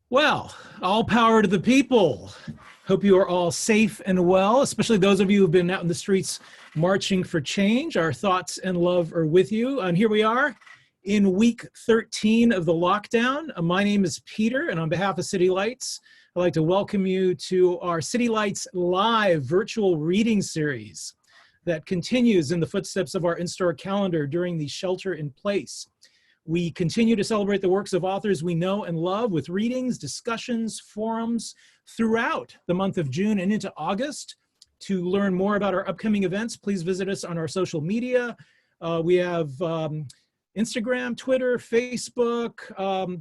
Well, all power to the people. Hope you are all safe and well, especially those of you who've been out in the streets marching for change. Our thoughts and love are with you. And here we are in week 13 of the lockdown. My name is Peter, and on behalf of City Lights, I'd like to welcome you to our City Lights Live virtual reading series that continues in the footsteps of our in-store calendar during the shelter in place. We continue to celebrate the works of authors we know and love with readings, discussions, forums throughout the month of June and into August. To learn more about our upcoming events, please visit us on our social media. We have Instagram, Twitter, Facebook,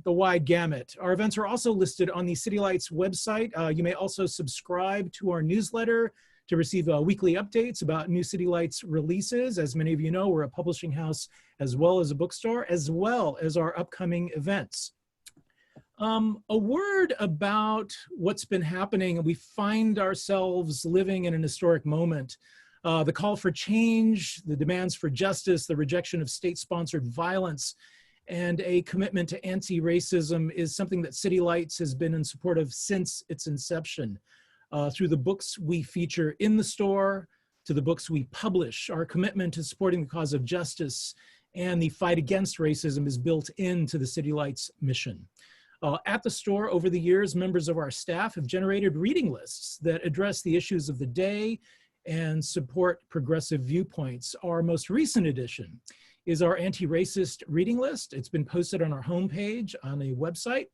the wide gamut. Our events are also listed on the City Lights website. You may also subscribe to our newsletter to receive weekly updates about new City Lights releases. As many of you know, we're a publishing house as well as a bookstore, as well as our upcoming events. A word about what's been happening. We find ourselves living in an historic moment. The call for change, the demands for justice, the rejection of state-sponsored violence, and a commitment to anti-racism is something that City Lights has been in support of since its inception. Through the books we feature in the store, to the books we publish, our commitment to supporting the cause of justice and the fight against racism is built into the City Lights mission. At the store, over the years, members of our staff have generated reading lists that address the issues of the day and support progressive viewpoints. Our most recent edition is our anti-racist reading list. It's been posted on our homepage on a website.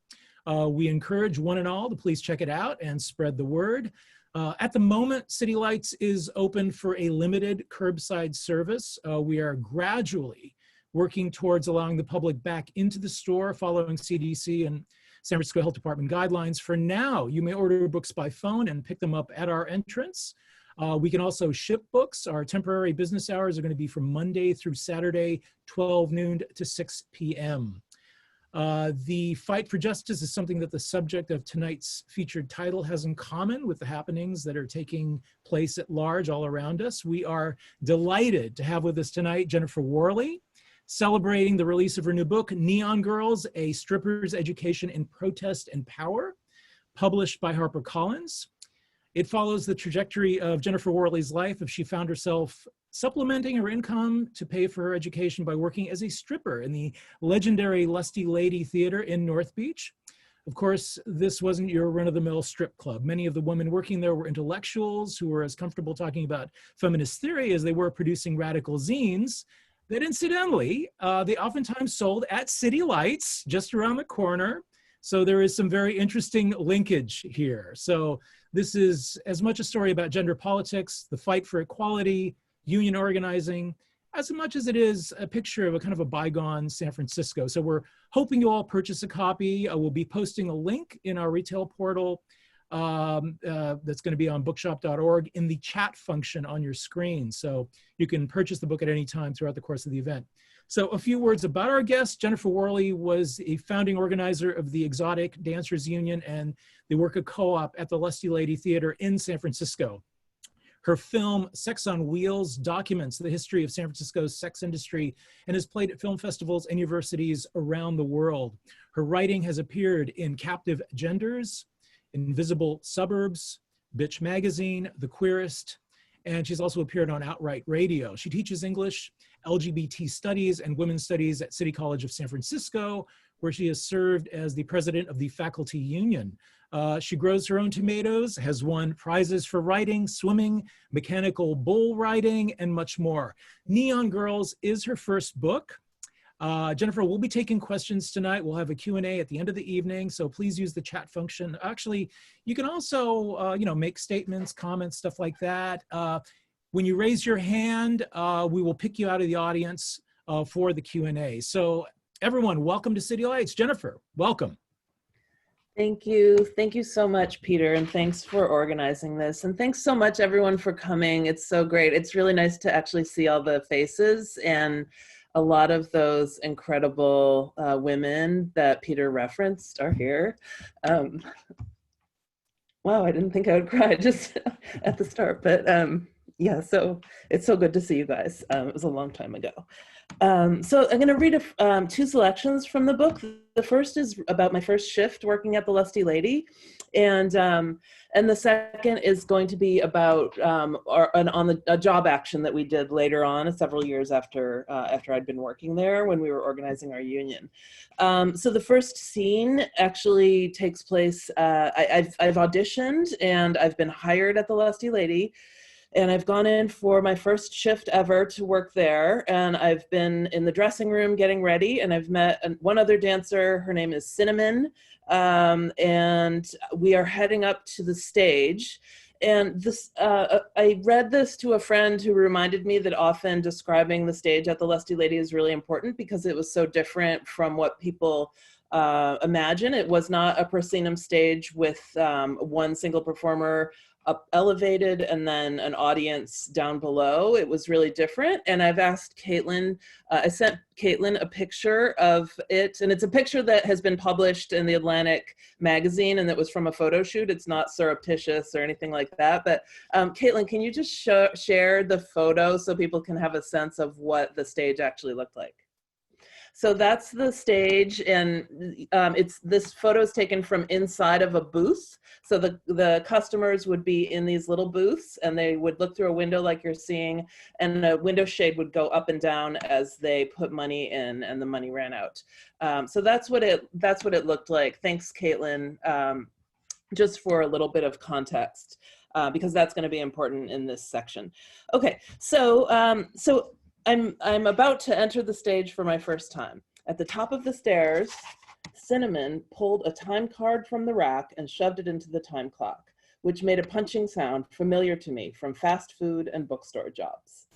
We encourage one and all to please check it out and spread the word. At the moment, City Lights is open for a limited curbside service. We are gradually working towards allowing the public back into the store following CDC and San Francisco Health Department guidelines. For now, you may order books by phone and pick them up at our entrance. We can also ship books. Our temporary business hours are going to be from Monday through Saturday, 12 noon to 6 p.m. The fight for justice is something that the subject of tonight's featured title has in common with the happenings that are taking place at large all around us. We are delighted to have with us tonight Jennifer Worley, celebrating the release of her new book, Neon Girls, A Stripper's Education in Protest and Power, published by HarperCollins. It follows the trajectory of Jennifer Worley's life as she found herself supplementing her income to pay for her education by working as a stripper in the legendary Lusty Lady Theater in North Beach. Of course, this wasn't your run-of-the-mill strip club. Many of the women working there were intellectuals who were as comfortable talking about feminist theory as they were producing radical zines that incidentally, they oftentimes sold at City Lights just around the corner. So there is some very interesting linkage here. So this is as much a story about gender politics, the fight for equality, union organizing, as much as it is a picture of a kind of a bygone San Francisco. So we're hoping you all purchase a copy. We'll be posting a link in our retail portal that's going to be on bookshop.org in the chat function on your screen. So you can purchase the book at any time throughout the course of the event. So a few words about our guest. Jennifer Worley was a founding organizer of the Exotic Dancers Union and the Worker Co-op at the Lusty Lady Theater in San Francisco. Her film, Sex on Wheels, documents the history of San Francisco's sex industry and has played at film festivals and universities around the world. Her writing has appeared in Captive Genders, Invisible Suburbs, Bitch Magazine, The Queerist, and she's also appeared on Outright Radio. She teaches English, LGBT studies, and women's studies at City College of San Francisco, where she has served as the president of the faculty union. She grows her own tomatoes, has won prizes for writing, swimming, mechanical bull riding, and much more. Neon Girls is her first book. Jennifer, we'll be taking questions tonight. We'll have a Q&A at the end of the evening, so please use the chat function. Actually, you can also, make statements, comments, stuff like that. When you raise your hand, we will pick you out of the audience for the Q&A. So everyone, welcome to City Lights. Jennifer, welcome. Thank you. Thank you so much, Peter, and thanks for organizing this. And thanks so much, everyone, for coming. It's so great. It's really nice to actually see all the faces, and a lot of those incredible women that Peter referenced are here. Wow, I didn't think I would cry just at the start, but Yeah, so it's so good to see you guys. It was a long time ago. So I'm going to read two selections from the book. The first is about my first shift working at the Lusty Lady, and the second is going to be about a job action that we did later on, several years after I'd been working there when we were organizing our union. So the first scene actually takes place. I've auditioned and I've been hired at the Lusty Lady. And I've gone in for my first shift ever to work there. And I've been in the dressing room getting ready. And I've met one other dancer. Her name is Cinnamon. And we are heading up to the stage. And this, I read this to a friend who reminded me that often describing the stage at the Lusty Lady is really important because it was so different from what people imagine. It was not a proscenum stage with one single performer up elevated and then an audience down below. It was really different. And I've asked Caitlin, I sent Caitlin a picture of it, and it's a picture that has been published in the Atlantic magazine, and that was from a photo shoot. It's not surreptitious or anything like that. But Caitlin, can you just share the photo so people can have a sense of what the stage actually looked like? So that's the stage, and this photo is taken from inside of a booth. So the customers would be in these little booths, and they would look through a window like you're seeing, and a window shade would go up and down as they put money in, and the money ran out. So that's what it looked like. Thanks, Caitlin, just for a little bit of context, because that's going to be important in this section. Okay, so I'm about to enter the stage for my first time. At the top of the stairs, Cinnamon pulled a time card from the rack and shoved it into the time clock, which made a punching sound familiar to me from fast food and bookstore jobs.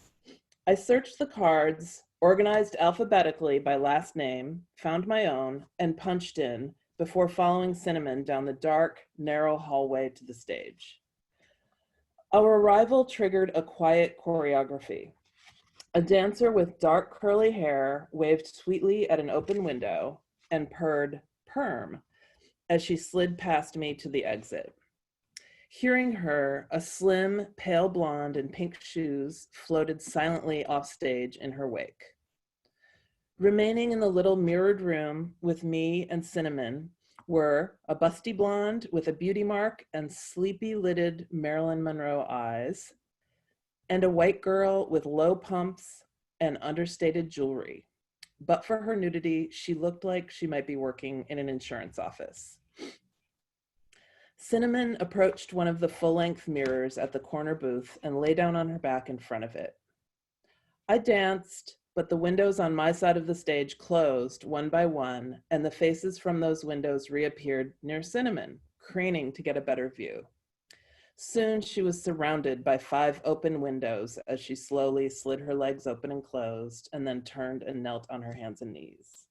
I searched the cards, organized alphabetically by last name, found my own, and punched in before following Cinnamon down the dark, narrow hallway to the stage. Our arrival triggered a quiet choreography. A dancer with dark curly hair waved sweetly at an open window and purred "perm" as she slid past me to the exit. Hearing her, a slim, pale blonde in pink shoes floated silently off stage in her wake. Remaining in the little mirrored room with me and Cinnamon were a busty blonde with a beauty mark and sleepy-lidded Marilyn Monroe eyes, and a white girl with low pumps and understated jewelry. But for her nudity, she looked like she might be working in an insurance office. Cinnamon approached one of the full-length mirrors at the corner booth and lay down on her back in front of it. I danced, but the windows on my side of the stage closed one by one, and the faces from those windows reappeared near Cinnamon, craning to get a better view. Soon she was surrounded by 5 open windows as she slowly slid her legs open and closed, and then turned and knelt on her hands and knees.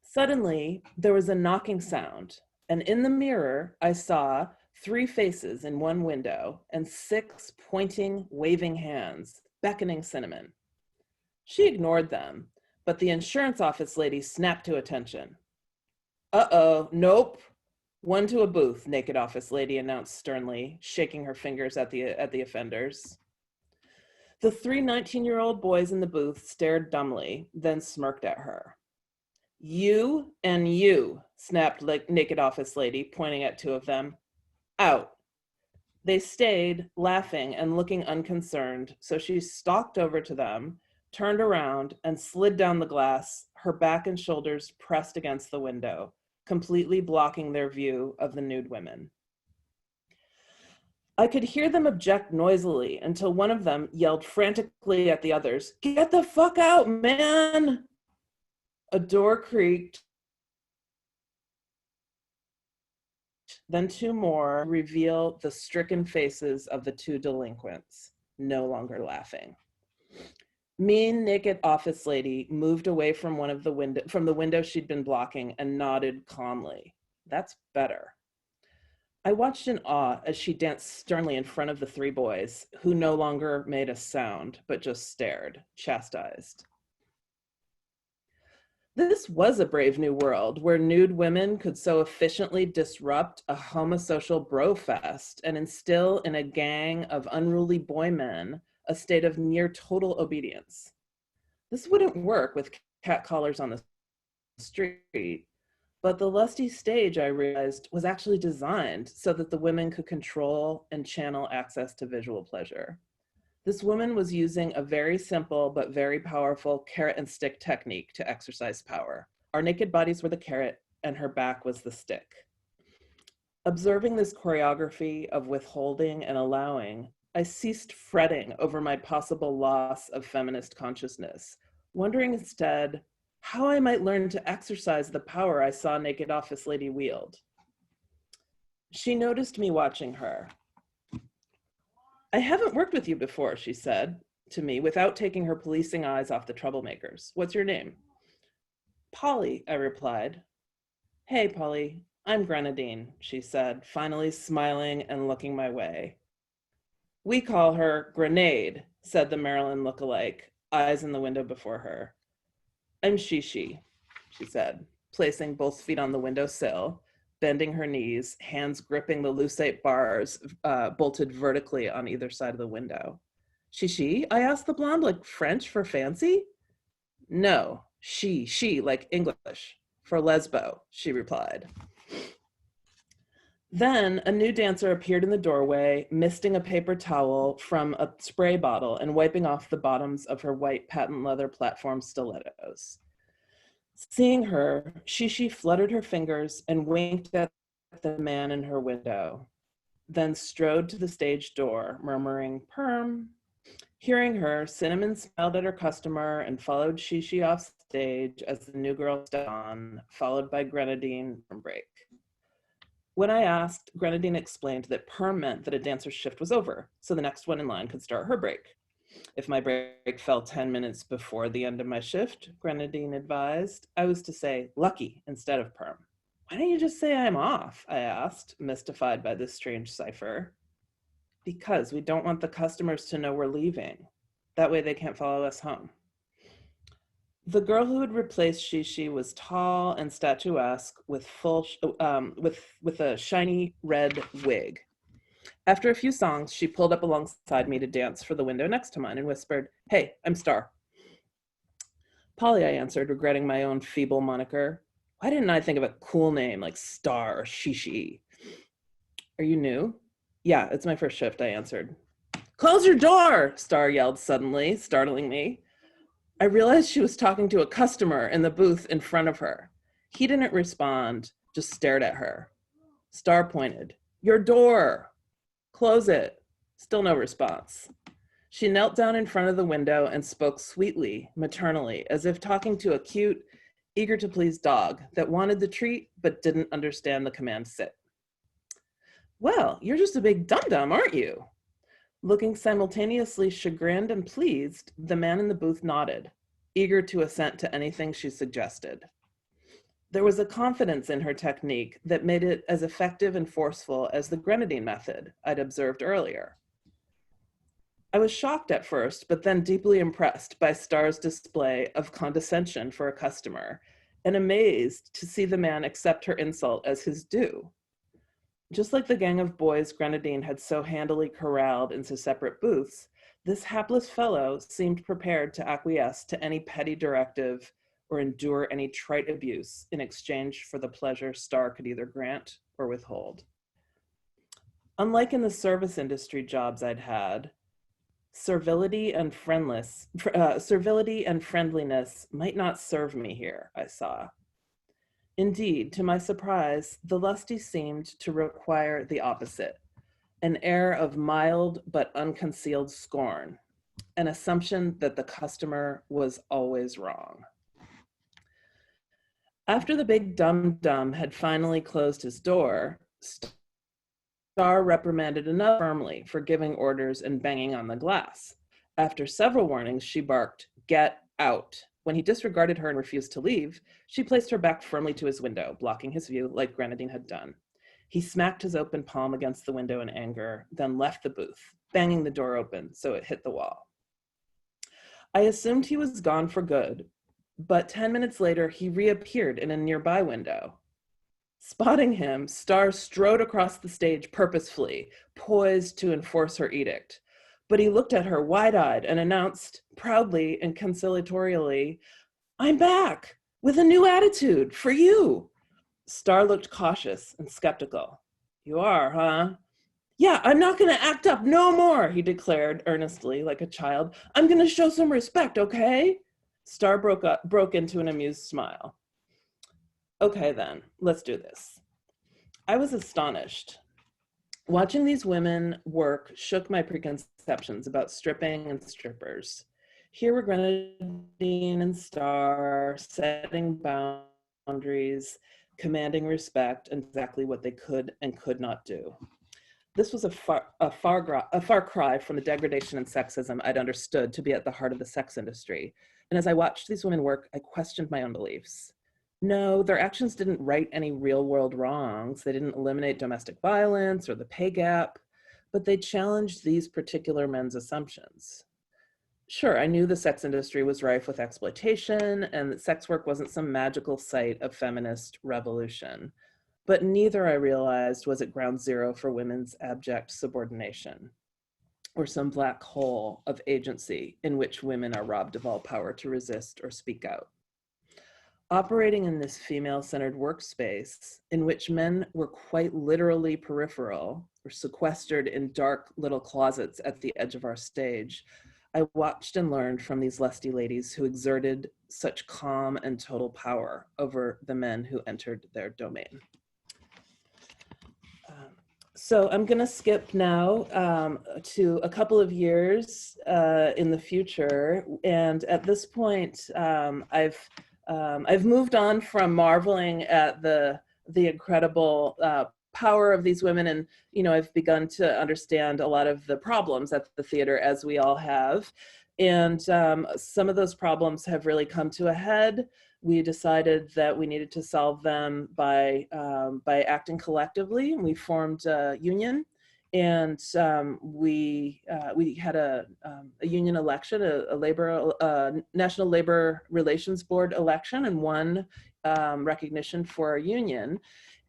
Suddenly, there was a knocking sound, and in the mirror, I saw 3 faces in one window and 6 pointing, waving hands, beckoning Cinnamon. She ignored them, but the insurance office lady snapped to attention. "Uh-oh, nope. One to a booth," naked office lady announced sternly, shaking her fingers at the offenders. The 3 19-year-old boys in the booth stared dumbly, then smirked at her. "You and you," snapped naked office lady, pointing at 2 of them. "Out." They stayed, laughing and looking unconcerned, so she stalked over to them, turned around, and slid down the glass, her back and shoulders pressed against the window, completely blocking their view of the nude women. I could hear them object noisily until one of them yelled frantically at the others, "Get the fuck out, man!" A door creaked, then 2 more reveal the stricken faces of the 2 delinquents, no longer laughing. Mean, naked office lady moved away from the window she'd been blocking and nodded calmly. "That's better." I watched in awe as she danced sternly in front of the 3 boys, who no longer made a sound, but just stared, chastised. This was a brave new world where nude women could so efficiently disrupt a homosocial bro fest and instill in a gang of unruly boy men a state of near total obedience. This wouldn't work with cat collars on the street, but the Lusty stage, I realized, was actually designed so that the women could control and channel access to visual pleasure. This woman was using a very simple but very powerful carrot and stick technique to exercise power. Our naked bodies were the carrot and her back was the stick. Observing this choreography of withholding and allowing, I ceased fretting over my possible loss of feminist consciousness, wondering instead how I might learn to exercise the power I saw naked office lady wield. She noticed me watching her. I haven't worked with you before, she said to me without taking her policing eyes off the troublemakers. What's your name? Polly, I replied. Hey, Polly, I'm Grenadine, she said, finally smiling and looking my way. We call her Grenade, said the Maryland lookalike, eyes in the window before her. I'm Shishi, she said, placing both feet on the windowsill, bending her knees, hands gripping the lucite bars bolted vertically on either side of the window. Shishi? I asked the blonde, like French for fancy? No, she, like English, for lesbo, she replied. Then a new dancer appeared in the doorway, misting a paper towel from a spray bottle and wiping off the bottoms of her white patent leather platform stilettos. Seeing her, Shishi fluttered her fingers and winked at the man in her window, then strode to the stage door, murmuring, "Perm." Hearing her, Cinnamon smiled at her customer and followed Shishi off stage as the new girl stepped on, followed by Grenadine from break. When I asked, Grenadine explained that perm meant that a dancer's shift was over, so the next one in line could start her break. If my break fell 10 minutes before the end of my shift, Grenadine advised, I was to say lucky instead of perm. Why don't you just say I'm off? I asked, mystified by this strange cipher. Because we don't want the customers to know we're leaving. That way they can't follow us home. The girl who had replaced Shishi was tall and statuesque with a shiny red wig. After a few songs, she pulled up alongside me to dance for the window next to mine and whispered, "Hey, I'm Star." Polly, I answered, regretting my own feeble moniker. Why didn't I think of a cool name like Star or Shishi? Are you new? Yeah, it's my first shift, I answered. Close your door, Star yelled suddenly, startling me. I realized she was talking to a customer in the booth in front of her. He didn't respond, just stared at her. Star pointed, "Your door. Close it." Still no response. She knelt down in front of the window and spoke sweetly, maternally, as if talking to a cute, eager to please dog that wanted the treat but didn't understand the command sit. Well, you're just a big dum-dum, aren't you? Looking simultaneously chagrined and pleased, the man in the booth nodded, eager to assent to anything she suggested. There was a confidence in her technique that made it as effective and forceful as the Grenadine method I'd observed earlier. I was shocked at first, but then deeply impressed by Star's display of condescension for a customer and amazed to see the man accept her insult as his due. Just like the gang of boys Grenadine had so handily corralled into separate booths, this hapless fellow seemed prepared to acquiesce to any petty directive or endure any trite abuse in exchange for the pleasure Star could either grant or withhold. Unlike in the service industry jobs I'd had, servility and friendliness might not serve me here, I saw. Indeed, to my surprise, the Lusty seemed to require the opposite, an air of mild but unconcealed scorn, an assumption that the customer was always wrong. After the big dum-dum had finally closed his door, Star reprimanded another firmly for giving orders and banging on the glass. After several warnings, she barked, "Get out." When he disregarded her and refused to leave, she placed her back firmly to his window, blocking his view like Grenadine had done. He smacked his open palm against the window in anger, then left the booth, banging the door open so it hit the wall. I assumed he was gone for good, but 10 minutes later, he reappeared in a nearby window. Spotting him, Star strode across the stage purposefully, poised to enforce her edict. But he looked at her wide-eyed and announced, proudly and conciliatorily, "I'm back with a new attitude for you." Star looked cautious and skeptical. "You are, huh?" "Yeah, I'm not going to act up no more," he declared earnestly, like a child. "I'm going to show some respect, okay?" Star broke into an amused smile. "Okay, then, let's do this." I was astonished. Watching these women work shook my preconceptions about stripping and strippers. Here were Grenadine and Star setting boundaries, commanding respect, and exactly what they could and could not do. This was a far cry from the degradation and sexism I'd understood to be at the heart of the sex industry. And as I watched these women work, I questioned my own beliefs. No, their actions didn't right any real world wrongs. They didn't eliminate domestic violence or the pay gap, but they challenged these particular men's assumptions. Sure, I knew the sex industry was rife with exploitation and that sex work wasn't some magical site of feminist revolution. But neither, I realized, was at ground zero for women's abject subordination, or some black hole of agency in which women are robbed of all power to resist or speak out. Operating in this female-centered workspace, in which men were quite literally peripheral, or sequestered in dark little closets at the edge of our stage, I watched and learned from these lusty ladies who exerted such calm and total power over the men who entered their domain. So I'm going to skip now to a couple of years in the future, and at this point, I've moved on from marveling at the incredible power of these women, and I've begun to understand a lot of the problems at the theater, as we all have, and some of those problems have really come to a head. We decided that we needed to solve them by acting collectively, and we formed a union, and we had a union election, a National Labor Relations Board election, and won recognition for our union,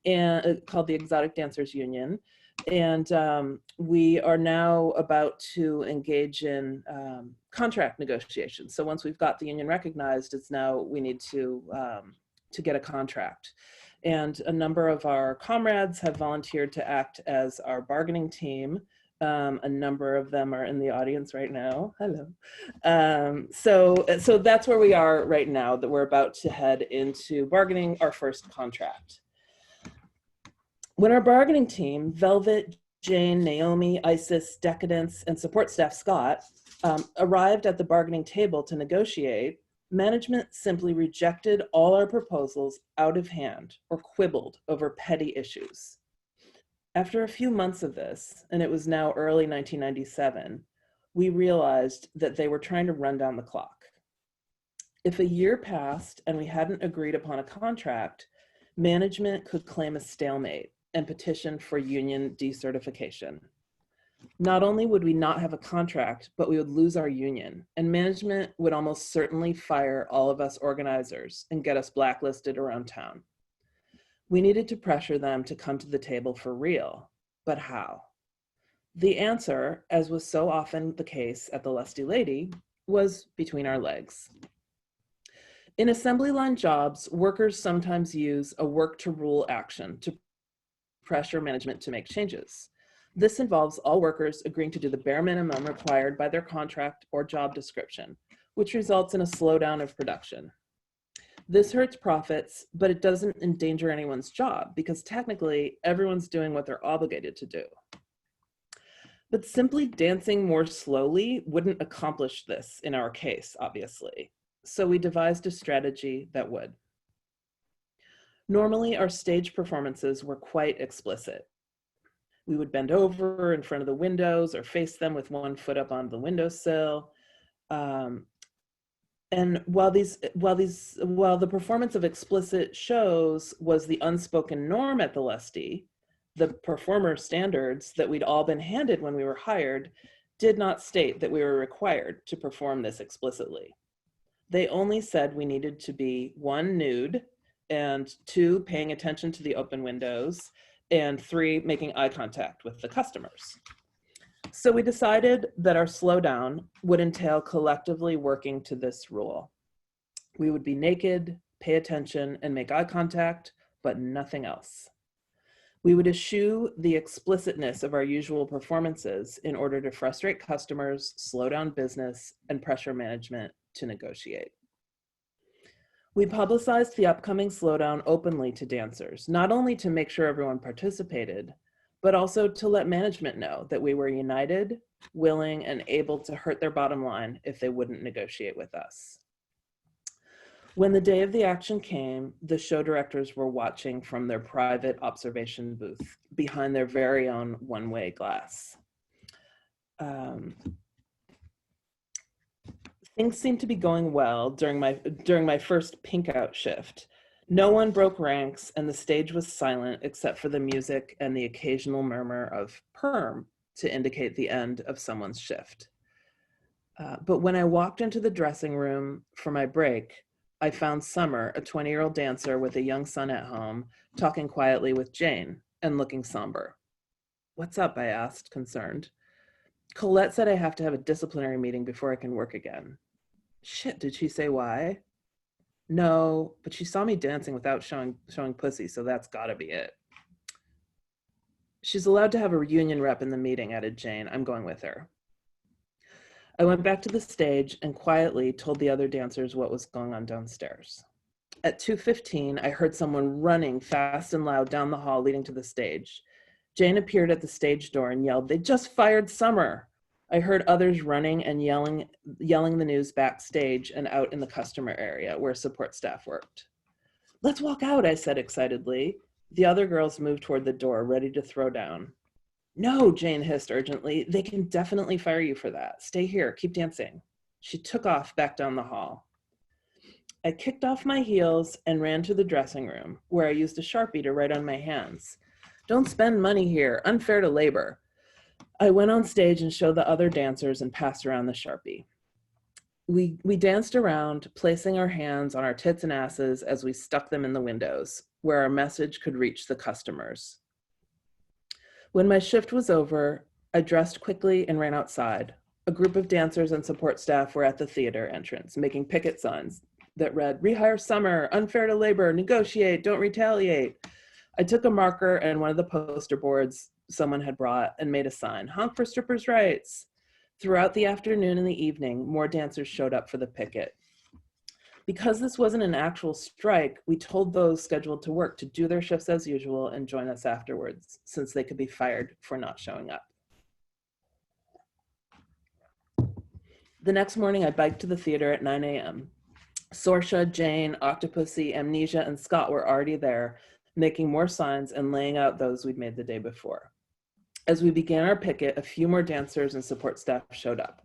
and called the Exotic Dancers Union. And we are now about to engage in contract negotiations. So once we've got the union recognized, it's now we need to get a contract. And a number of our comrades have volunteered to act as our bargaining team. A number of them are in the audience right now. Hello. So that's where we are right now, that we're about to head into bargaining our first contract. When our bargaining team, Velvet, Jane, Naomi, Isis, Decadence, and support staff Scott, arrived at the bargaining table to negotiate, management simply rejected all our proposals out of hand or quibbled over petty issues. After a few months of this, and it was now early 1997, we realized that they were trying to run down the clock. If a year passed and we hadn't agreed upon a contract, management could claim a stalemate and petition for union decertification. Not only would we not have a contract, but we would lose our union, and management would almost certainly fire all of us organizers and get us blacklisted around town. We needed to pressure them to come to the table for real, but how? The answer, as was so often the case at the Lusty Lady, was between our legs. In assembly line jobs, workers sometimes use a work to rule action to pressure management to make changes. This involves all workers agreeing to do the bare minimum required by their contract or job description, which results in a slowdown of production. This hurts profits, but it doesn't endanger anyone's job because technically everyone's doing what they're obligated to do. But simply dancing more slowly wouldn't accomplish this in our case, obviously. So we devised a strategy that would. Normally, our stage performances were quite explicit. We would bend over in front of the windows or face them with one foot up on the windowsill. And while the performance of explicit shows was the unspoken norm at the Lusty, the performer standards that we'd all been handed when we were hired did not state that we were required to perform this explicitly. They only said we needed to be 1, nude, and 2, paying attention to the open windows, and 3, making eye contact with the customers. So we decided that our slowdown would entail collectively working to this rule. We would be naked, pay attention, and make eye contact, but nothing else. We would eschew the explicitness of our usual performances in order to frustrate customers, slow down business, and pressure management to negotiate. We publicized the upcoming slowdown openly to dancers, not only to make sure everyone participated, but also to let management know that we were united, willing, and able to hurt their bottom line if they wouldn't negotiate with us. When the day of the action came, the show directors were watching from their private observation booth behind their very own one-way glass. Things seemed to be going well during my first pink out shift. No one broke ranks and the stage was silent except for the music and the occasional murmur of perm to indicate the end of someone's shift. But when I walked into the dressing room for my break, I found Summer, a 20-year-old dancer with a young son at home, talking quietly with Jane and looking somber. "What's up?" I asked, concerned. "Colette said I have to have a disciplinary meeting before I can work again." "Shit, did she say why?" "No, but she saw me dancing without showing pussy, so that's gotta be it." "She's allowed to have a union rep in the meeting," added Jane. "I'm going with her." I went back to the stage and quietly told the other dancers what was going on downstairs. At 2:15, I heard someone running fast and loud down the hall leading to the stage. Jane appeared at the stage door and yelled, "They just fired Summer!" I heard others running and yelling the news backstage and out in the customer area where support staff worked. "Let's walk out," I said excitedly. The other girls moved toward the door, ready to throw down. "No," Jane hissed urgently. "They can definitely fire you for that. Stay here, keep dancing." She took off back down the hall. I kicked off my heels and ran to the dressing room, where I used a Sharpie to write on my hands, "Don't spend money here, unfair to labor." I went on stage and showed the other dancers and passed around the Sharpie. We danced around, placing our hands on our tits and asses as we stuck them in the windows, where our message could reach the customers. When my shift was over, I dressed quickly and ran outside. A group of dancers and support staff were at the theater entrance, making picket signs that read, "Rehire Summer, unfair to labor, negotiate, don't retaliate." I took a marker and one of the poster boards someone had brought and made a sign, "Honk for strippers' rights." Throughout the afternoon and the evening, more dancers showed up for the picket. Because this wasn't an actual strike, we told those scheduled to work to do their shifts as usual and join us afterwards, since they could be fired for not showing up. The next morning, I biked to the theater at 9 a.m. Sorsha, Jane, Octopussy, Amnesia, and Scott were already there, making more signs and laying out those we'd made the day before. As we began our picket, a few more dancers and support staff showed up.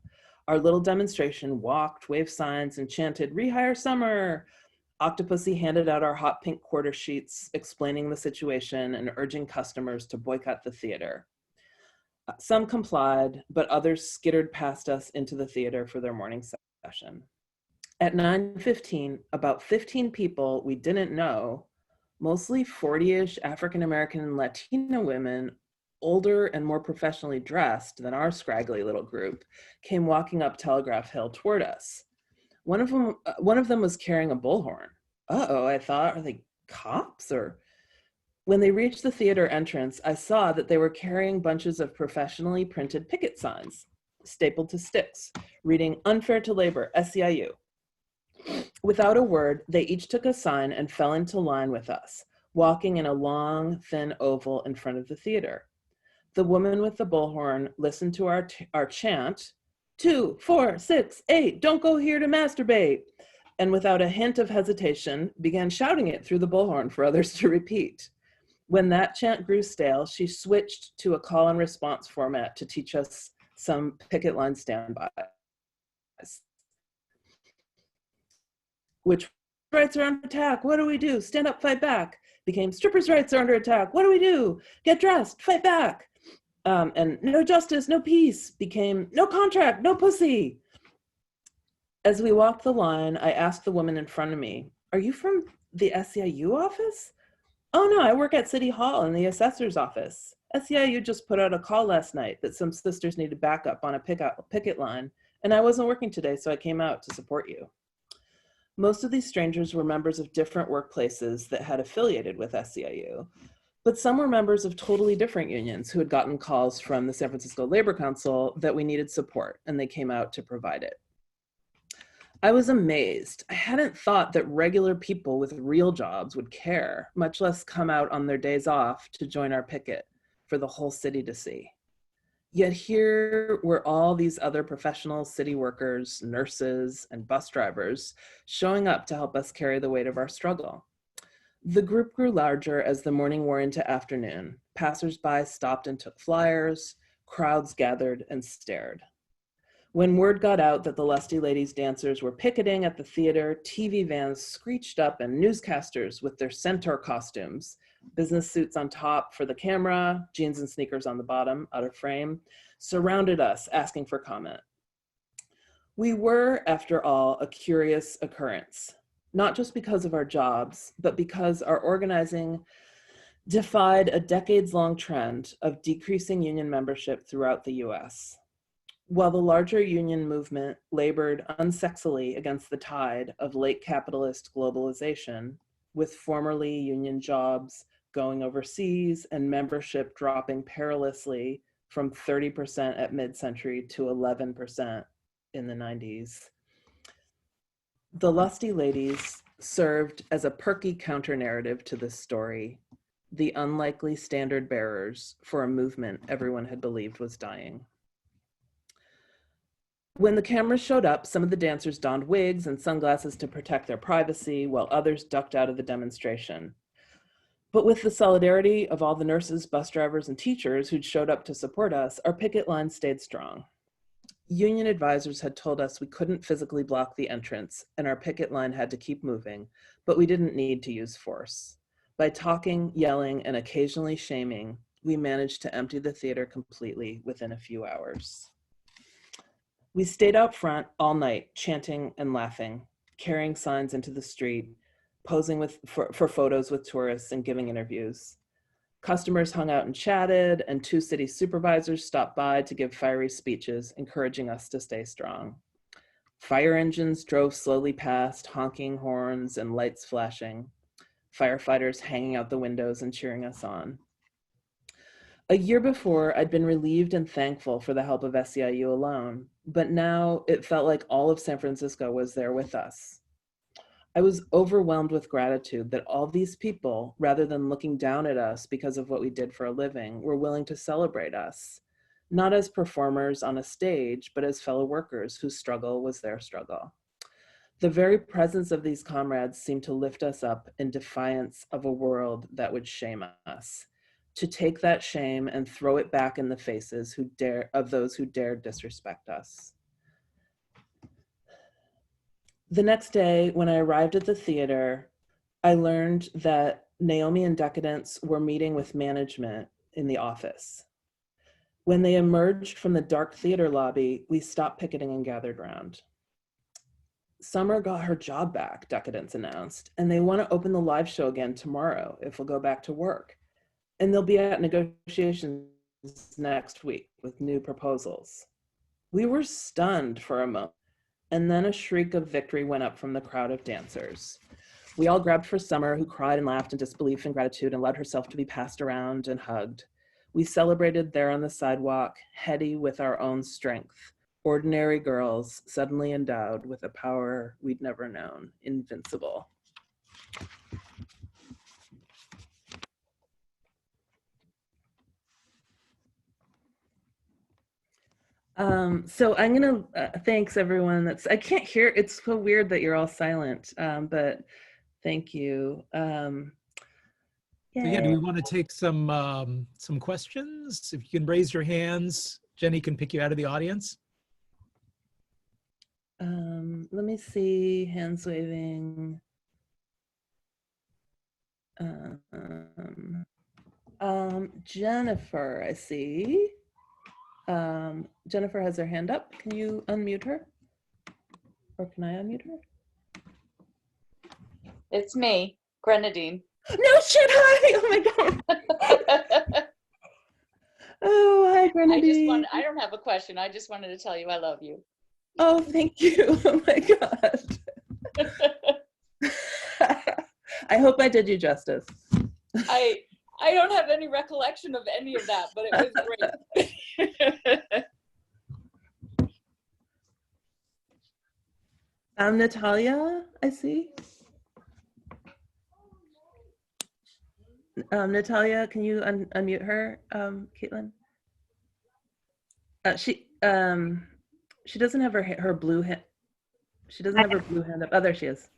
Our little demonstration walked, waved signs, and chanted, "Rehire Summer." Octopussy handed out our hot pink quarter sheets, explaining the situation and urging customers to boycott the theater. Some complied, but others skittered past us into the theater for their morning session. At 9:15, about 15 people we didn't know, mostly 40-ish African-American and Latina women, older and more professionally dressed than our scraggly little group, came walking up Telegraph Hill toward us. One of them was carrying a bullhorn. Uh-oh, I thought, are they cops? Or when they reached the theater entrance, I saw that they were carrying bunches of professionally printed picket signs, stapled to sticks, reading "Unfair to Labor, SEIU." Without a word, they each took a sign and fell into line with us, walking in a long, thin oval in front of the theater. The woman with the bullhorn listened to our chant, 2, 4, 6, 8, don't go here to masturbate, and without a hint of hesitation, began shouting it through the bullhorn for others to repeat. When that chant grew stale, she switched to a call and response format to teach us some picket line standbys. Which rights are under attack? What do we do? Stand up, fight back. Became strippers' rights are under attack. What do we do? Get dressed, fight back. And no justice, no peace became no contract, no pussy. As we walked the line, I asked the woman in front of me, "Are you from the SEIU office?" "Oh no, I work at City Hall in the assessor's office. SEIU just put out a call last night that some sisters needed backup on a picket line, and I wasn't working today, so I came out to support you." Most of these strangers were members of different workplaces that had affiliated with SEIU, but some were members of totally different unions who had gotten calls from the San Francisco Labor Council that we needed support, and they came out to provide it. I was amazed. I hadn't thought that regular people with real jobs would care, much less come out on their days off to join our picket for the whole city to see. Yet here were all these other professional city workers, nurses, and bus drivers showing up to help us carry the weight of our struggle. The group grew larger as the morning wore into afternoon. Passersby stopped and took flyers. Crowds gathered and stared. When word got out that the Lusty Ladies dancers were picketing at the theater, TV vans screeched up and newscasters with their centaur costumes, business suits on top for the camera, jeans and sneakers on the bottom, out of frame, surrounded us asking for comment. We were, after all, a curious occurrence, not just because of our jobs, but because our organizing defied a decades-long trend of decreasing union membership throughout the US. While the larger union movement labored unsexily against the tide of late capitalist globalization, with formerly union jobs going overseas and membership dropping perilously from 30% at mid-century to 11% in the 90s, the Lusty Ladies served as a perky counter-narrative to this story, the unlikely standard bearers for a movement everyone had believed was dying. When the cameras showed up, some of the dancers donned wigs and sunglasses to protect their privacy, while others ducked out of the demonstration. But with the solidarity of all the nurses, bus drivers, and teachers who'd showed up to support us, our picket line stayed strong. Union advisors had told us we couldn't physically block the entrance, and our picket line had to keep moving, but we didn't need to use force. By talking, yelling, and occasionally shaming, we managed to empty the theater completely within a few hours. We stayed out front all night, chanting and laughing, carrying signs into the street, posing for photos with tourists and giving interviews. Customers hung out and chatted, and 2 city supervisors stopped by to give fiery speeches, encouraging us to stay strong. Fire engines drove slowly past, honking horns and lights flashing, firefighters hanging out the windows and cheering us on. A year before, I'd been relieved and thankful for the help of SEIU alone, but now it felt like all of San Francisco was there with us. I was overwhelmed with gratitude that all these people, rather than looking down at us because of what we did for a living, were willing to celebrate us, not as performers on a stage, but as fellow workers whose struggle was their struggle. The very presence of these comrades seemed to lift us up in defiance of a world that would shame us, to take that shame and throw it back in the faces of those who dared disrespect us. The next day, when I arrived at the theater, I learned that Naomi and Decadence were meeting with management in the office. When they emerged from the dark theater lobby, we stopped picketing and gathered around. Summer got her job back, Decadence announced, and they want to open the live show again tomorrow if we'll go back to work. And they'll be at negotiations next week with new proposals. We were stunned for a moment, and then a shriek of victory went up from the crowd of dancers. We all grabbed for Summer, who cried and laughed in disbelief and gratitude and allowed herself to be passed around and hugged. We celebrated there on the sidewalk, heady with our own strength, ordinary girls suddenly endowed with a power we'd never known, invincible. So I'm gonna, thanks everyone. I can't hear, it's so weird that you're all silent, but thank you. So yeah, do we want to take some questions? If you can raise your hands, Jenny can pick you out of the audience. Let me see, hands waving. Jennifer, I see. Jennifer has her hand up. Can you unmute her? Or can I unmute her? It's me, Grenadine. No shit, hi! Oh my God. Oh, hi, Grenadine. I don't have a question. I just wanted to tell you I love you. Oh, thank you. Oh my God. I hope I did you justice. I don't have any recollection of any of that, but it was great. Natalia, I see. Natalia, can you unmute her, Caitlin? She doesn't have her blue hand. She doesn't have her blue hand up. Oh, there she is.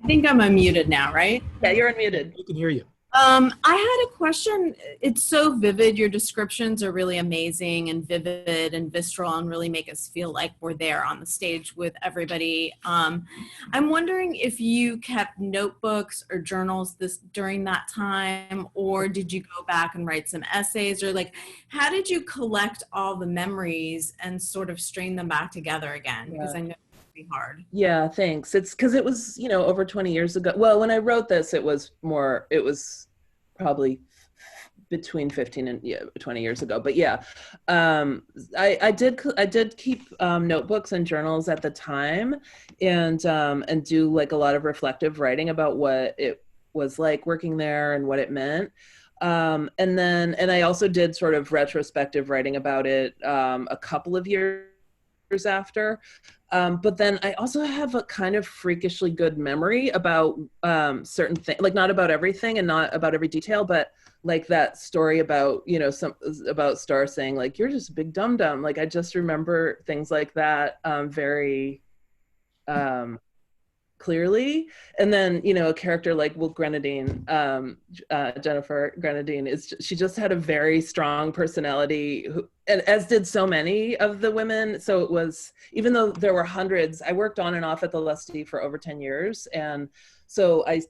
I think I'm unmuted now, right? Yeah, you're unmuted. We can hear you. I had a question. It's so vivid. Your descriptions are really amazing and vivid and visceral and really make us feel like we're there on the stage with everybody. I'm wondering if you kept notebooks or journals during that time, or did you go back and write some essays, or like, how did you collect all the memories and sort of string them back together again? Because I know it's pretty hard. Yeah, thanks. It's because it was, over 20 years ago. Well, when I wrote this, it was probably between 15 and 20 years ago. But yeah, I did keep notebooks and journals at the time, and do like a lot of reflective writing about what it was like working there and what it meant. And I also did sort of retrospective writing about it a couple of years after. But then I also have a kind of freakishly good memory about certain things, like not about everything and not about every detail, but like that story about, about Star saying like, you're just a big dum-dum. Like, I just remember things like that very clearly. And then, a character like Grenadine, Jennifer Grenadine, she just had a very strong personality, and as did so many of the women. So it was, even though there were hundreds, I worked on and off at the Lusty for over 10 years. And so I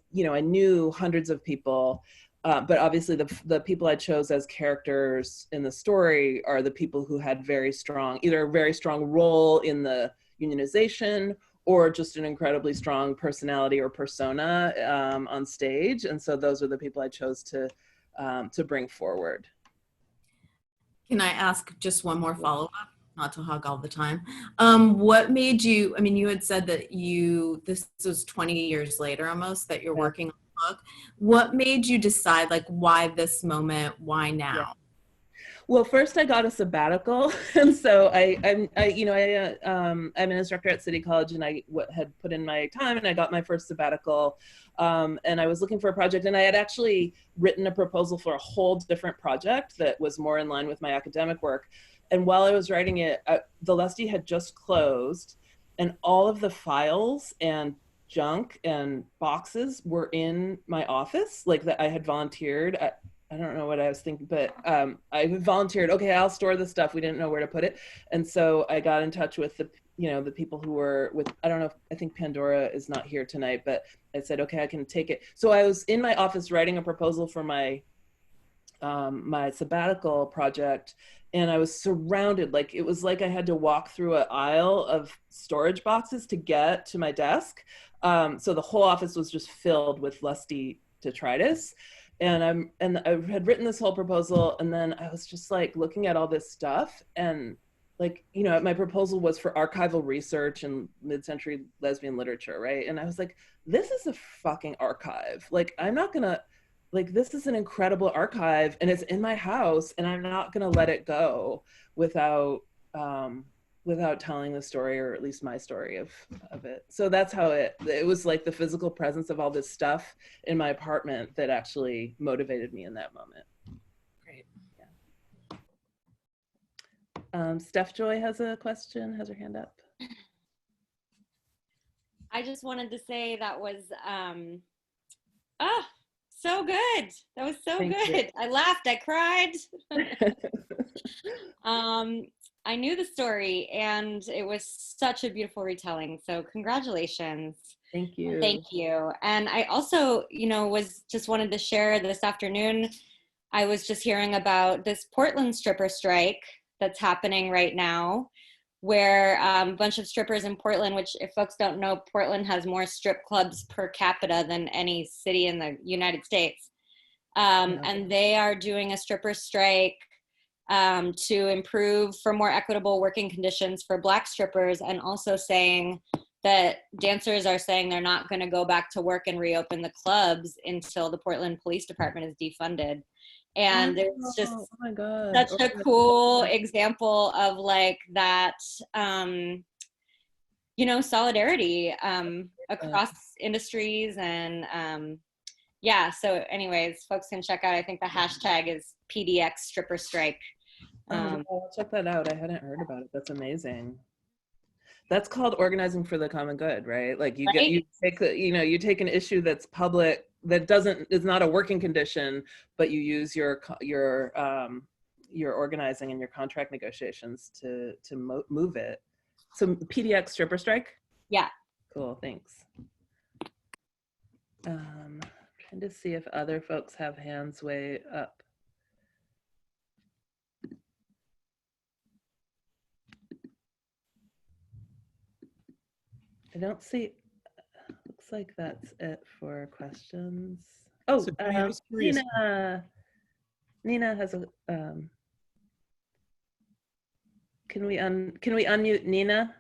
knew hundreds of people, but obviously the people I chose as characters in the story are the people who had either a very strong role in the unionization or just an incredibly strong personality or persona on stage. And so those are the people I chose to bring forward. Can I ask just one more follow-up? Not to hog all the time. What made you, you had said that this was 20 years later almost that you're working on the book. What made you decide, like, why this moment, why now? Yeah. Well, first I got a sabbatical, and so I'm an instructor at City College, and I had put in my time, and I got my first sabbatical, and I was looking for a project, and I had actually written a proposal for a whole different project that was more in line with my academic work. And while I was writing it, the Lusty had just closed, and all of the files and junk and boxes were in my office, like that I had volunteered. I don't know what I was thinking, but I volunteered, okay, I'll store the stuff. We didn't know where to put it. And so I got in touch with the people who were with, I think Pandora is not here tonight, but I said, okay, I can take it. So I was in my office writing a proposal for my sabbatical project, and I was surrounded, it was like I had to walk through an aisle of storage boxes to get to my desk. So the whole office was just filled with Lusty detritus. And I had written this whole proposal, and then I was just like looking at all this stuff, and my proposal was for archival research in mid-century lesbian literature, right? And I was like, this is a fucking archive. I'm not gonna, this is an incredible archive, and it's in my house, and I'm not gonna let it go without telling the story, or at least my story of it. So that's how it was, like the physical presence of all this stuff in my apartment that actually motivated me in that moment. Great. Yeah. Steph Joy has a question, has her hand up. I just wanted to say that was, so good. That was so Thank good. you. I laughed, I cried. I knew the story, and it was such a beautiful retelling. So congratulations. Thank you. Thank you. And I also, wanted to share this afternoon. I was just hearing about this Portland stripper strike that's happening right now, where a bunch of strippers in Portland, which if folks don't know, Portland has more strip clubs per capita than any city in the United States. And they are doing a stripper strike to improve for more equitable working conditions for Black strippers, and also saying that dancers are saying they're not going to go back to work and reopen the clubs until the Portland Police Department is defunded. And it's just such a cool example of like that, you know, solidarity across industries. And yeah, so anyways, folks can check out, I think the hashtag is PDX stripper strike. I'll check that out. I hadn't heard about it. That's amazing. That's called organizing for the common good, right? Like you get, you take an issue that's public, that is not a working condition, but you use your organizing and your contract negotiations to move it. So PDX stripper strike? Yeah. Cool, thanks. Trying to see if other folks have hands way up. I don't see, looks like that's it for questions. Oh, So, I was curious. Nina has a, can we unmute Nina?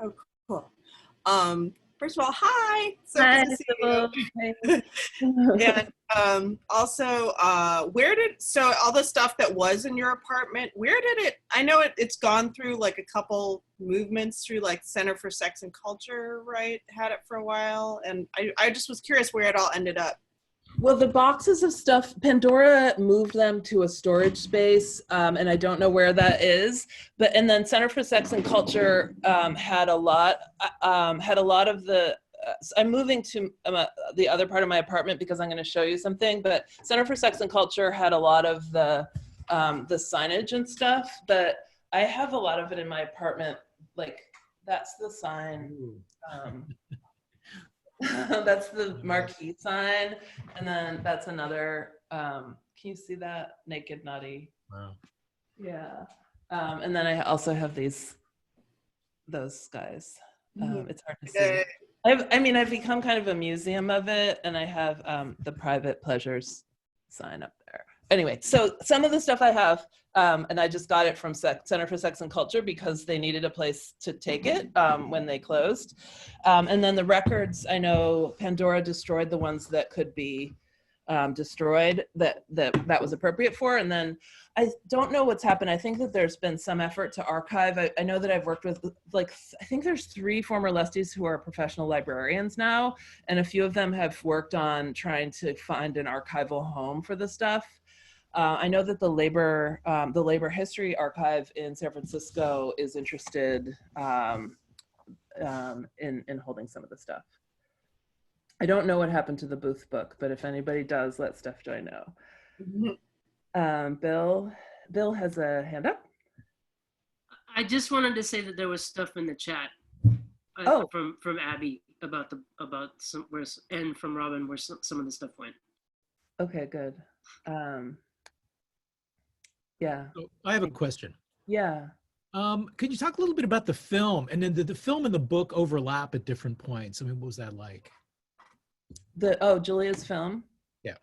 Oh, cool. First of all, hi. So Hi, good to see you. And also, so all the stuff that was in your apartment, where did it, I know it's gone through like a couple movements through like Center for Sex and Culture, right? Had it for a while. And I just was curious where it all ended up. Well, the boxes of stuff, Pandora moved them to a storage space, and I don't know where that is. And then Center for Sex and Culture had a lot of the. I'm moving to the other part of my apartment because I'm going to show you something. But Center for Sex and Culture had a lot of the signage and stuff. But I have a lot of it in my apartment. Like that's the sign. That's the marquee sign, and then that's another. Can you see that? Naked Nutty. Wow. Yeah. And then I also have those guys. It's hard to see. I've become kind of a museum of it, and I have the private pleasures sign up there. Anyway, so some of the stuff I have, and I just got it from Center for Sex and Culture because they needed a place to take it when they closed. And then the records, I know Pandora destroyed the ones that could be destroyed that was appropriate for. And then I don't know what's happened. I think that there's been some effort to archive. I know that I've worked with, like, I think there's 3 former Lusties who are professional librarians now, and a few of them have worked on trying to find an archival home for the stuff. I know that the Labor History Archive in San Francisco is interested in holding some of the stuff. I don't know what happened to the Booth book, but if anybody does, let Steph Joy know. Bill has a hand up. I just wanted to say that there was stuff in the chat from Abby about some and from Robin where some of the stuff went. Okay, good. Yeah. So I have a question. Yeah. Could you talk a little bit about the film, and then did the film and the book overlap at different points? I mean, what was that like? Julia's film. Yeah.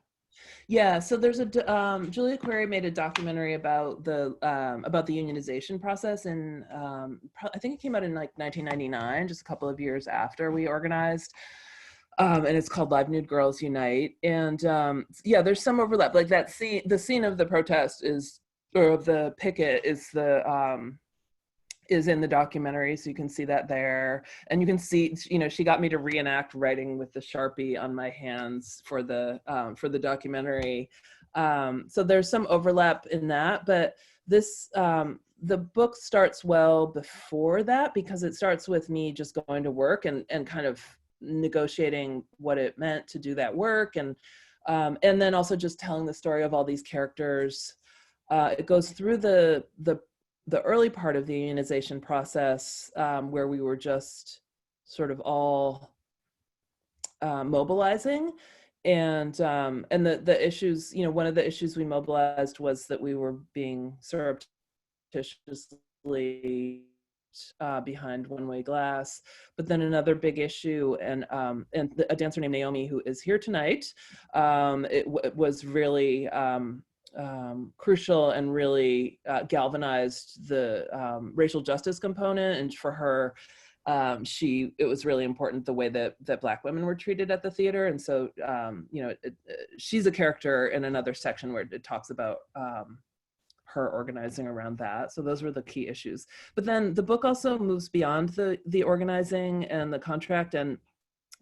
Yeah. So there's Julia Query made a documentary about the unionization process, and I think it came out in like 1999, just a couple of years after we organized. And it's called Live Nude Girls Unite. And yeah, there's some overlap. Like that scene, the scene of the protest of the picket is in the documentary, so you can see that there. And you can see, she got me to reenact writing with the Sharpie on my hands for the documentary. So there's some overlap in that, but this, the book starts well before that because it starts with me just going to work and kind of negotiating what it meant to do that work, and then also just telling the story of all these characters. It goes through the early part of the unionization process, where we were just sort of all mobilizing, the issues, you know, one of the issues we mobilized was that we were being surreptitiously behind one-way glass. But then another big issue, and a dancer named Naomi, who is here tonight, it was really crucial and really galvanized the racial justice component. And for her, it was really important the way that Black women were treated at the theater. And so, you know, she's a character in another section where it talks about her organizing around that. So those were the key issues. But then the book also moves beyond the organizing and the contract. And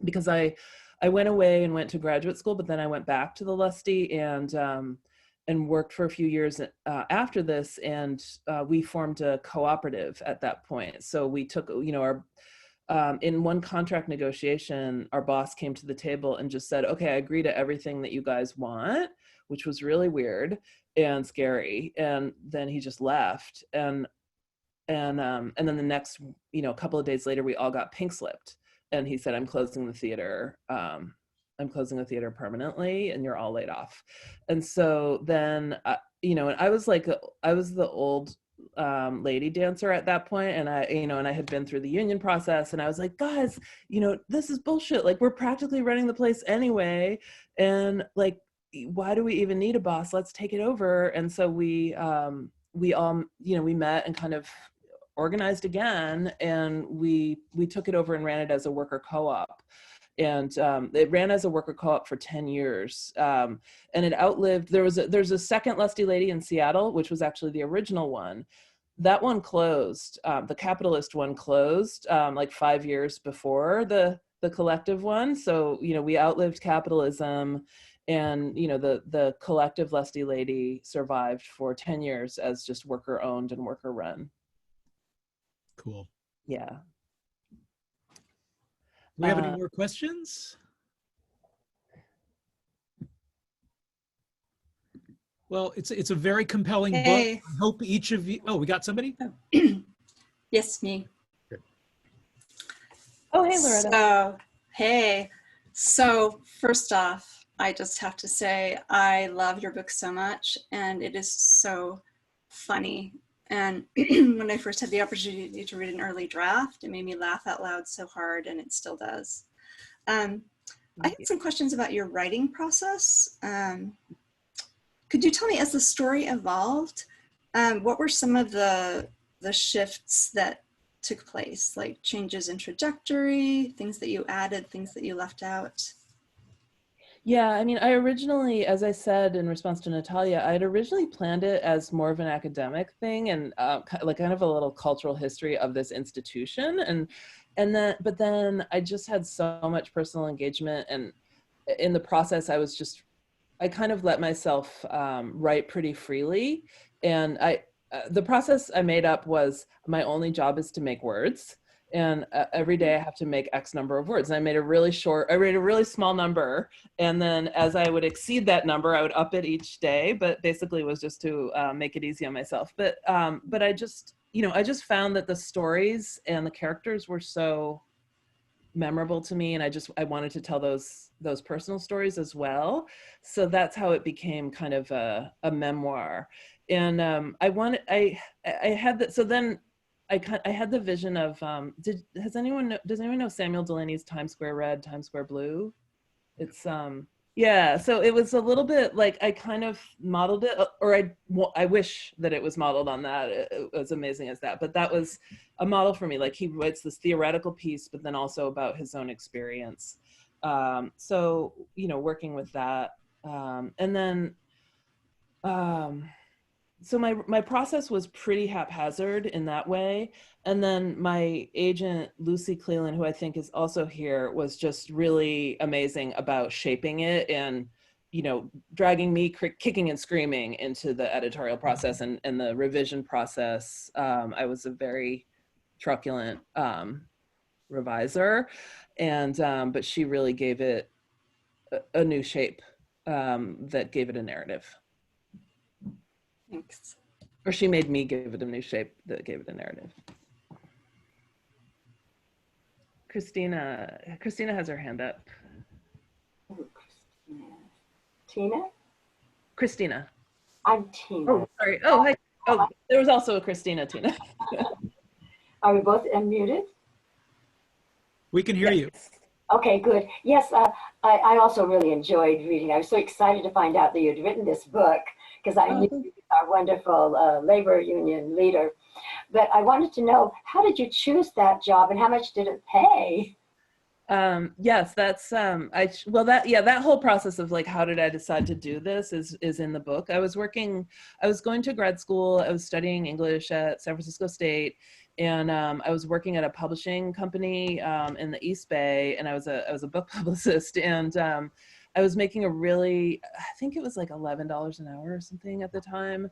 because I went away and went to graduate school, but then I went back to the Lusty and worked for a few years after this, and we formed a cooperative at that point. So we took, you know, our in one contract negotiation, our boss came to the table and just said, okay, I agree to everything that you guys want, which was really weird and scary. And then he just left. And then the next, you know, couple of days later, we all got pink slipped. And he said, I'm closing the theater. I'm closing the theater permanently, and you're all laid off. And so then, you know, and I was the old lady dancer at that point, and I had been through the union process, and I was like, guys, you know, this is bullshit. Like, we're practically running the place anyway, and like, why do we even need a boss? Let's take it over. And so we all, you know, we met and kind of organized again, and we took it over and ran it as a worker co-op. And it ran as a worker co-op for 10 years. And it outlived, there's a second Lusty Lady in Seattle, which was actually the original one. That one closed. The capitalist one closed like 5 years before the collective one. So, you know, we outlived capitalism, and, you know, the collective Lusty Lady survived for 10 years as just worker owned and worker run. Cool. Yeah. Do we have any more questions? Well, it's a very compelling book. I hope each of you, oh, we got somebody? Yes, me. Good. Oh, hey, Loretta. Hey. So first off, I just have to say, I love your book so much, and it is so funny. And when I first had the opportunity to read an early draft, it made me laugh out loud so hard, and it still does. I had some questions about your writing process. Could you tell me, as the story evolved, what were some of the shifts that took place, like changes in trajectory, things that you added, things that you left out? Yeah, I mean, I originally, as I said in response to Natalia, I had originally planned it as more of an academic thing, and like kind of a little cultural history of this institution, but then I just had so much personal engagement, and in the process, I kind of let myself write pretty freely, and the process I made up was, my only job is to make words. And every day I have to make X number of words. And I made a really small number. And then as I would exceed that number, I would up it each day, but basically it was just to make it easy on myself. But I just, you know, I just found that the stories and the characters were so memorable to me. And I wanted to tell those personal stories as well. So that's how it became kind of a memoir. And I had that, so then I had the vision of, does anyone know Samuel Delaney's Times Square Red, Times Square Blue? It's, yeah, so it was a little bit like, I kind of modeled it, or I wish that it was modeled on that, as amazing as that, but that was a model for me. Like, he writes this theoretical piece, but then also about his own experience. So, you know, working with that. And then, so my process was pretty haphazard in that way. And then my agent, Lucy Cleland, who I think is also here, was just really amazing about shaping it and, you know, dragging me kicking and screaming into the editorial process and the revision process. I was a very truculent reviser, but she really gave it a new shape that gave it a narrative. Thanks. Or she made me give it a new shape that gave it a narrative. Christina has her hand up. Tina? Christina. I'm Tina. Oh, sorry. Oh, hi. Oh, there was also a Christina, Tina. Are we both unmuted? We can hear you. Okay, good. Yes, I also really enjoyed reading. I was so excited to find out that you'd written this book because I knew you were our wonderful labor union leader. But I wanted to know, how did you choose that job and how much did it pay? Yes, that's that whole process of like, how did I decide to do this is in the book. I was going to grad school. I was studying English at San Francisco State, and I was working at a publishing company in the East Bay, and I was a book publicist, and I was making I think it was like $11 an hour or something at the time,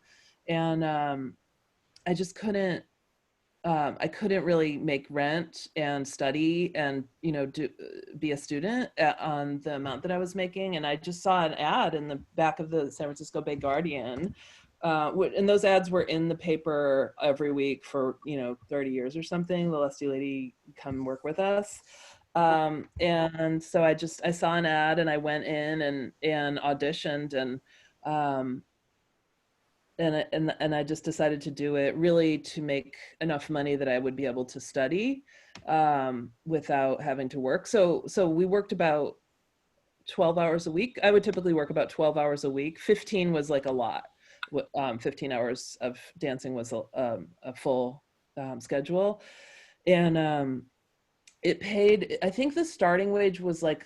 and I just couldn't. I couldn't really make rent and study and, you know, be a student on the amount that I was making. And I just saw an ad in the back of the San Francisco Bay Guardian. And those ads were in the paper every week for, 30 years or something. The Lusty lady come work with us. And so I saw an ad and I went in and auditioned and I just decided to do it really to make enough money that I would be able to study without having to work. So we worked about 12 hours a week. I would typically work about 12 hours a week. 15 was like a lot. 15 hours of dancing was a full schedule. And it paid, I think the starting wage was like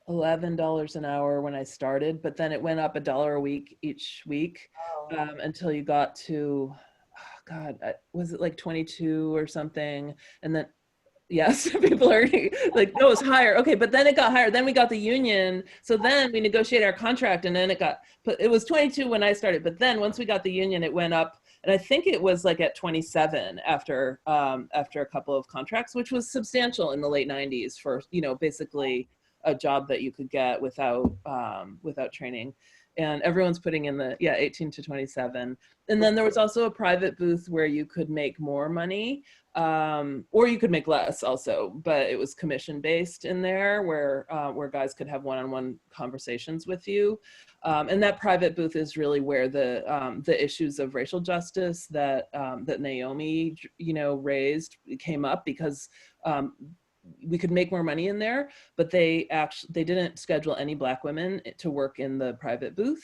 $11 an hour when I started, but then it went up $1 a week each week until you got to, was it like 22 or something? And then, yes, people are like, no, it's higher. Okay, but then it got higher. Then we got the union. So then we negotiated our contract, and then it was 22 when I started, but then once we got the union, it went up. And I think it was like at 27 after a couple of contracts, which was substantial in the late 90s for, basically a job that you could get without training. And everyone's putting in the 18 to 27. And then there was also a private booth where you could make more money, or you could make less also, but it was commission based in there where guys could have one-on-one conversations with you. And that private booth is really where the issues of racial justice that Naomi raised came up, because we could make more money in there, but they didn't schedule any Black women to work in the private booth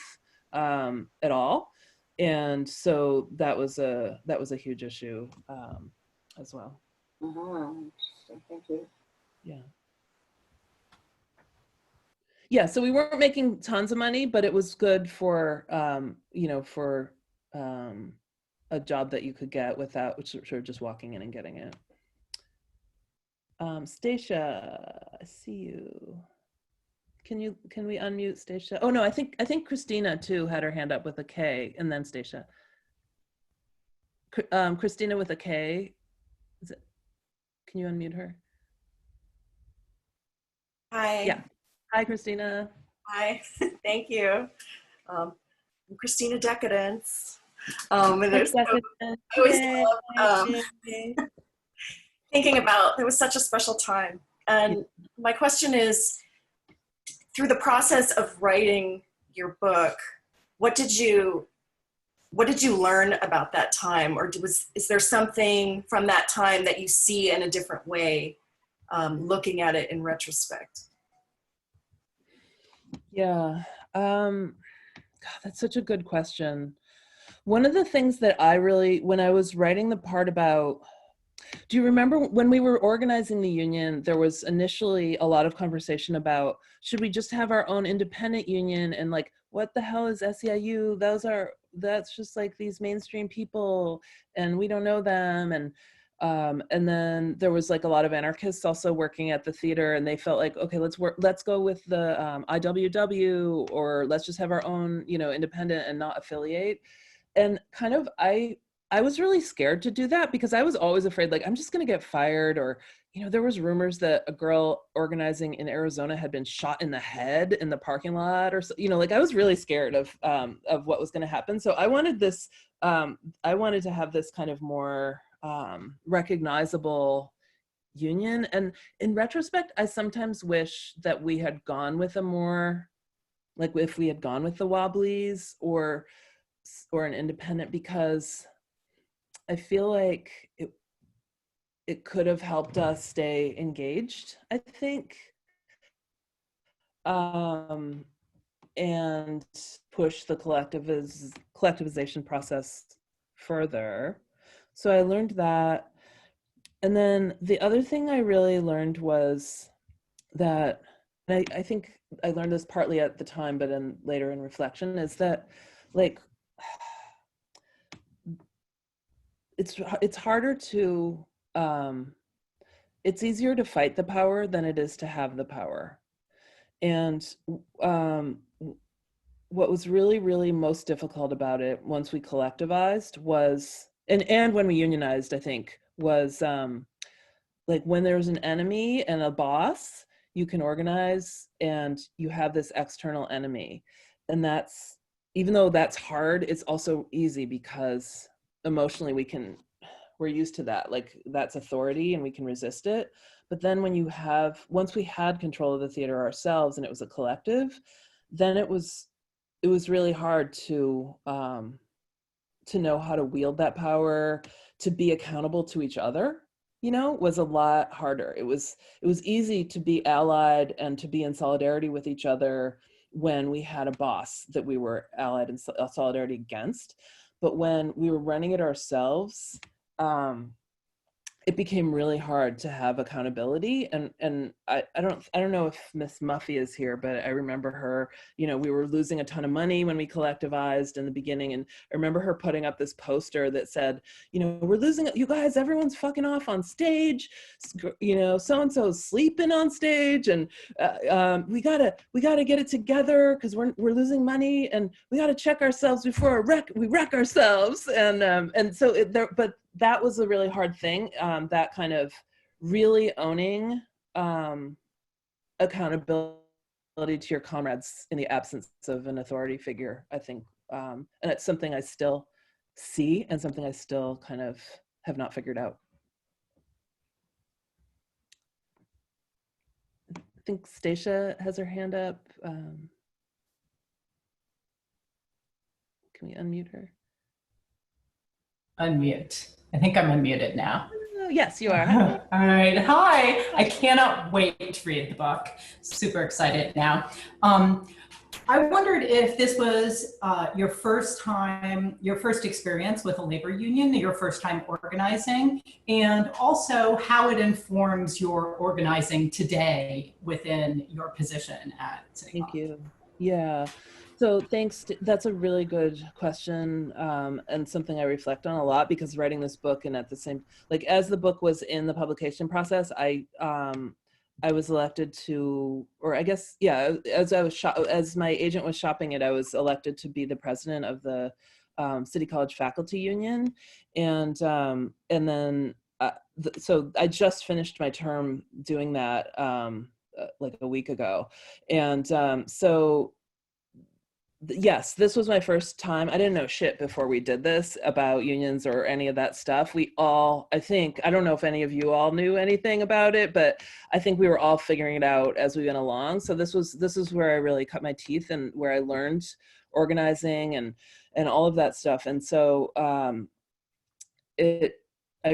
at all. And so that was a huge issue as well. Interesting. Thank you. Yeah, so we weren't making tons of money, but it was good for a job that you could get without sort of just walking in and getting it. Stacia, I see you. Can we unmute Stacia? Oh no, I think Christina too had her hand up with a K, and then Stacia. Christina with a K. Can you unmute her? Hi. Yeah. Hi, Christina. Hi. Thank you. I'm Christina Decadence. And there's I always love thinking about, it was such a special time. And my question is, through the process of writing your book, what did you learn about that time? Or is there something from that time that you see in a different way, looking at it in retrospect? Yeah, God, that's such a good question. One of the things that when I was writing the part about, do you remember when we were organizing the union, there was initially a lot of conversation about, should we just have our own independent union? And like, what the hell is SEIU? That's just like these mainstream people and we don't know them. And then there was like a lot of anarchists also working at the theater, and they felt like, okay, let's go with the IWW, or let's just have our own, independent and not affiliate. And kind of, I was really scared to do that because I was always afraid, like, I'm just going to get fired. Or, there was rumors that a girl organizing in Arizona had been shot in the head in the parking lot, or, like I was really scared of what was going to happen. So I wanted this, I wanted to have this kind of more recognizable union. And in retrospect, I sometimes wish that we had gone with a more like if we had gone with the Wobblies or an independent, because I feel like it could have helped us stay engaged, I think, and push the collectivization process further. So I learned that. And then the other thing I really learned was that, and I think I learned this partly at the time, but then later in reflection, is that like, it's harder to, it's easier to fight the power than it is to have the power. And what was really, really most difficult about it once we collectivized was, and when we unionized, I think, was like when there's an enemy and a boss, you can organize and you have this external enemy. And that's, even though that's hard, it's also easy because emotionally we're used to that, like that's authority and we can resist it. But then once we had control of the theater ourselves and it was a collective, then it was really hard to know how to wield that power, to be accountable to each other, was a lot harder. It was easy to be allied and to be in solidarity with each other when we had a boss that we were allied in solidarity against. But when we were running it ourselves, it became really hard to have accountability. And I don't know if Miss Muffy is here, but I remember her, we were losing a ton of money when we collectivized in the beginning. And I remember her putting up this poster that said, we're losing, you guys, everyone's fucking off on stage, so-and-so's sleeping on stage, and we gotta get it together because we're losing money, and we gotta check ourselves before we wreck ourselves. And so but that was a really hard thing, that kind of really owning accountability to your comrades in the absence of an authority figure, I think. And it's something I still see and something I still kind of have not figured out. I think Stacia has her hand up. Can we unmute her? Unmute. I think I'm unmuted now. Oh, yes, you are. All right. Hi. I cannot wait to read the book. Super excited now. I wondered if this was your first experience with a labor union, your first time organizing, and also how it informs your organizing today within your position at City Hall. Thank you. Yeah. So thanks. That's a really good question, and something I reflect on a lot, because writing this book and at the same, like as the book was in the publication process, I was elected to, or I guess, yeah, as my agent was shopping it, I was elected to be the president of the City College Faculty Union, and then so I just finished my term doing that like a week ago, and so. Yes, this was my first time. I didn't know shit before we did this about unions or any of that stuff. We all, I don't know if any of you all knew anything about it, but I think we were all figuring it out as we went along. So this is where I really cut my teeth and where I learned organizing and all of that stuff. And so I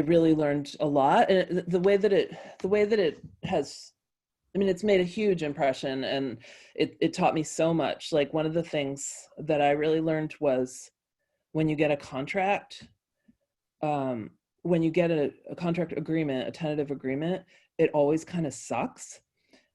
really learned a lot. And the way that it has, I mean, it's made a huge impression, and it taught me so much. Like, one of the things that I really learned was when you get a contract, when you get a contract agreement, a tentative agreement, it always kind of sucks.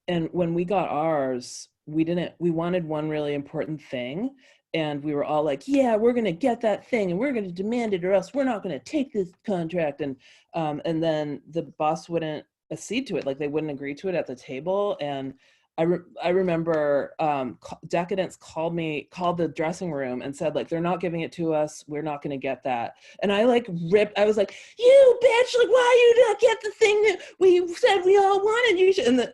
And when we got ours, we wanted one really important thing. And we were all like, yeah, we're going to get that thing and we're going to demand it, or else we're not going to take this contract. And then the boss wouldn't accede to it, like they wouldn't agree to it at the table. And I remember Decadence called the dressing room and said, like, they're not giving it to us, we're not going to get that. And I like ripped, I was like, you bitch, like, why you not get the thing that we said we all wanted? You should. And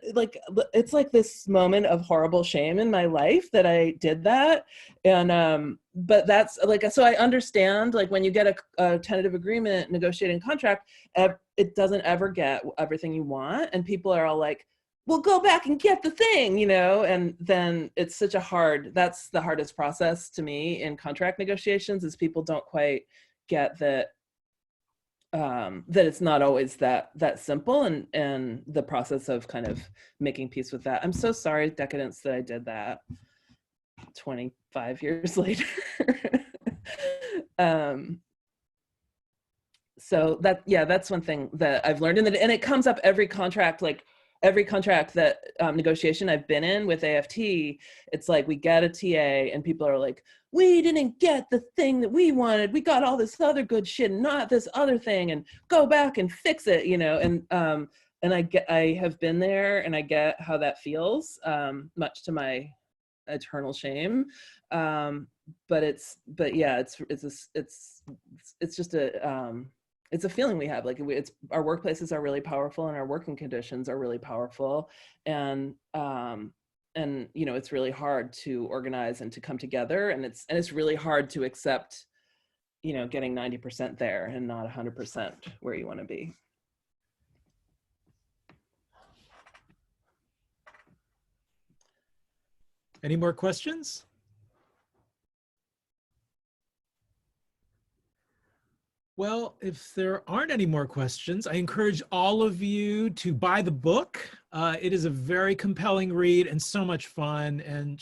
it's like this moment of horrible shame in my life that I did that. And but that's like, so I understand, like, when you get a tentative agreement, negotiating contract, it doesn't ever get everything you want, and people are all like, well, go back and get the thing, you know, and then it's such a that's the hardest process to me in contract negotiations, is people don't quite get that, that it's not always that simple, and the process of kind of making peace with that. I'm so sorry, Decadence, that I did that 25 years later. So that's one thing that I've learned, and it comes up every contract, like every contract that negotiation I've been in with AFT. It's like we get a TA and people are like, we didn't get the thing that we wanted. We got all this other good shit, not this other thing, and go back and fix it, you know. And I have been there, and I get how that feels, much to my eternal shame. But it's just it's a feeling we have. Like, our workplaces are really powerful, and our working conditions are really powerful, and you know, it's really hard to organize and to come together, and it's really hard to accept, you know, getting 90% there and not 100% where you want to be. Any more questions? Well, if there aren't any more questions, I encourage all of you to buy the book. It is a very compelling read and so much fun, and